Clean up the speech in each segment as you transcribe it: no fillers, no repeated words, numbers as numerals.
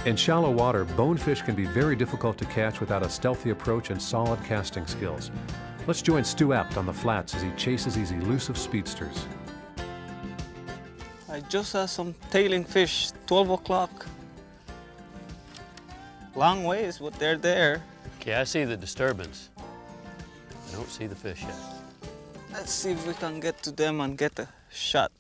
In shallow water, bonefish can be very difficult to catch without a stealthy approach and solid casting skills. Let's join Stu Apte on the flats as he chases these elusive speedsters. I just saw some tailing fish, 12 o'clock. Long ways, but they're there. Okay, I see the disturbance. I don't see the fish yet. Let's see if we can get to them and get a shot.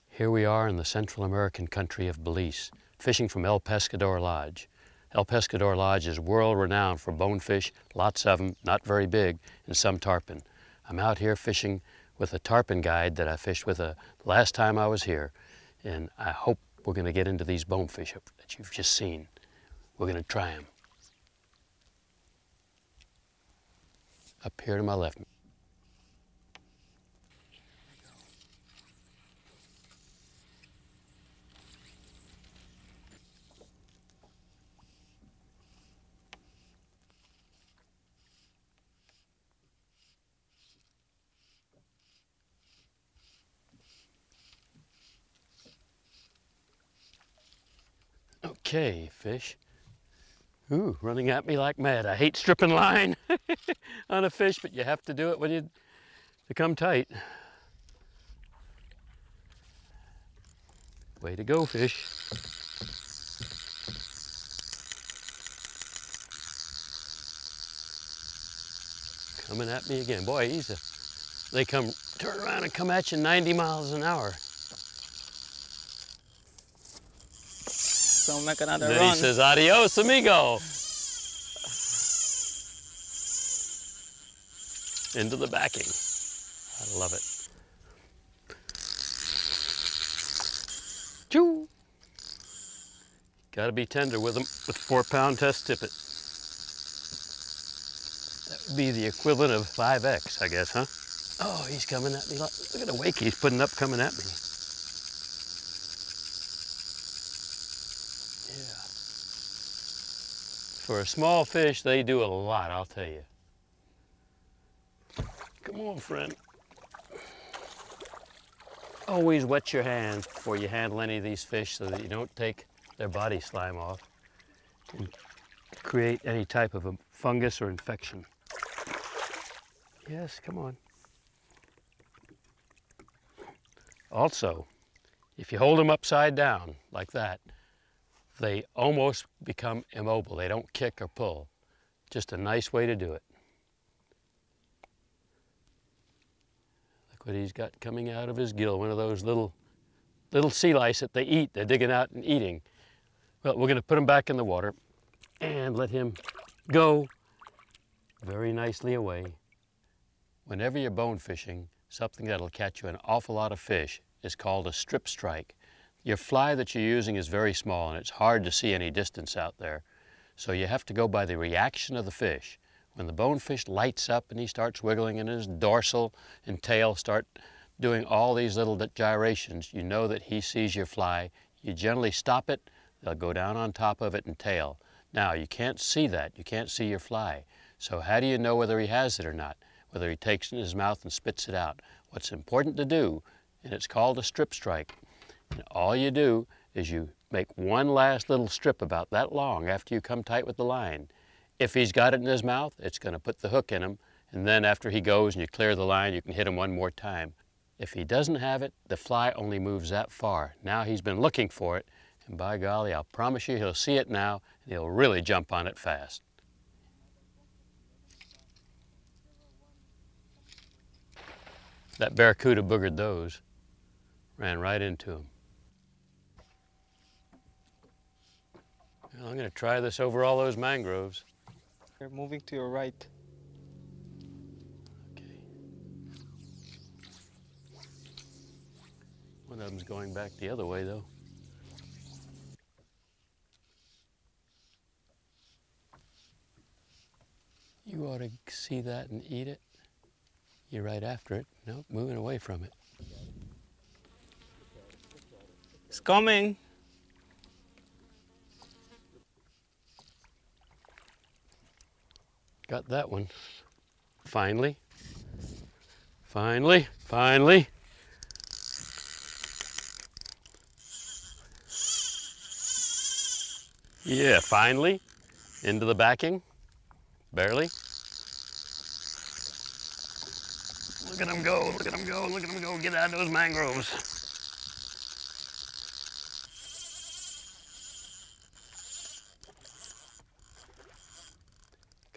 Here we are in the Central American country of Belize, fishing from El Pescador Lodge. El Pescador Lodge is world-renowned for bonefish, lots of them, not very big, and some tarpon. I'm out here fishing with a tarpon guide that I fished with last time I was here, and I hope we're going to get into these bonefish that you've just seen. We're going to try them. Up here to my left. Okay, fish. Ooh, running at me like mad. I hate stripping line on a fish, but you have to do it when you become tight. Way to go, fish. Coming at me again. Boy, they turn around and come at you 90 miles an hour. So make another then run. He says, adios, amigo. Into the backing. I love it. Choo! Got to be tender with them with 4-pound test tippet. That would be the equivalent of 5X, I guess, huh? Oh, he's coming at me. Look at the wake he's putting up coming at me. Yeah. For a small fish, they do a lot, I'll tell you. Come on, friend. Always wet your hands before you handle any of these fish so that you don't take their body slime off and create any type of a fungus or infection. Yes, come on. Also, if you hold them upside down like that, they almost become immobile. They don't kick or pull. Just a nice way to do it. Look what he's got coming out of his gill, one of those little sea lice that they eat. They're digging out and eating. Well, we're going to put him back in the water and let him go very nicely away. Whenever you're bone fishing, something that'll catch you an awful lot of fish is called a strip strike. Your fly that you're using is very small and it's hard to see any distance out there. So you have to go by the reaction of the fish. When the bonefish lights up and he starts wiggling and his dorsal and tail start doing all these little gyrations, you know that he sees your fly. You generally stop it, they'll go down on top of it and tail. Now, you can't see that. You can't see your fly. So how do you know whether he has it or not? Whether he takes it in his mouth and spits it out. What's important to do, and it's called a strip strike, and all you do is you make one last little strip about that long after you come tight with the line. If he's got it in his mouth, it's going to put the hook in him, and then after he goes and you clear the line, you can hit him one more time. If he doesn't have it, the fly only moves that far. Now he's been looking for it, and by golly, I'll promise you he'll see it now, and he'll really jump on it fast. That barracuda boogered those, ran right into him. Well, I'm going to try this over all those mangroves. They're moving to your right. Okay. One of them's going back the other way, though. You ought to see that and eat it. You're right after it. Nope, moving away from it. It's coming. Got that one. Finally. Finally. Finally. Yeah, finally, into the backing, barely. Look at him go, look at him go, look at him go, get out of those mangroves.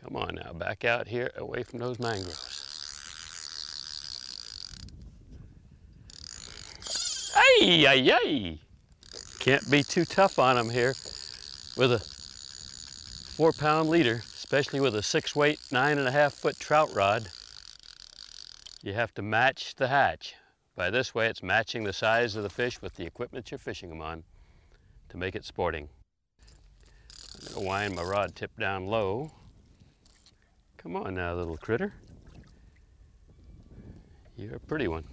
Come on now, back out here, away from those mangroves. Ay, ay, ay. Can't be too tough on him here with a 4-pound leader, especially with a 6-weight, 9.5-foot trout rod. You have to match the hatch. By this way, it's matching the size of the fish with the equipment you're fishing them on to make it sporting. I'm gonna wind my rod tip down low. Come on now, little critter. You're a pretty one.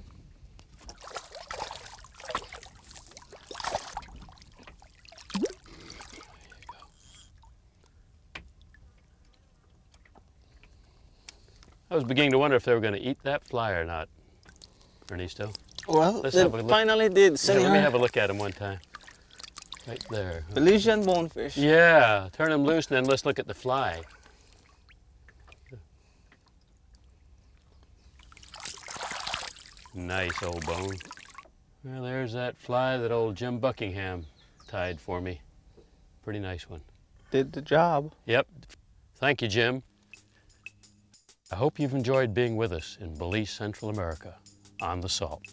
I was beginning to wonder if they were going to eat that fly or not, Ernesto. Well, Let's they have a look. finally did. Yeah, let me have a look at him one time. Right there. Belizean bonefish. Yeah, turn him loose and then let's look at the fly. Nice old bone. Well, there's that fly that old Jim Buckingham tied for me. Pretty nice one. Did the job. Yep. Thank you, Jim. I hope you've enjoyed being with us in Belize, Central America, on the Salt.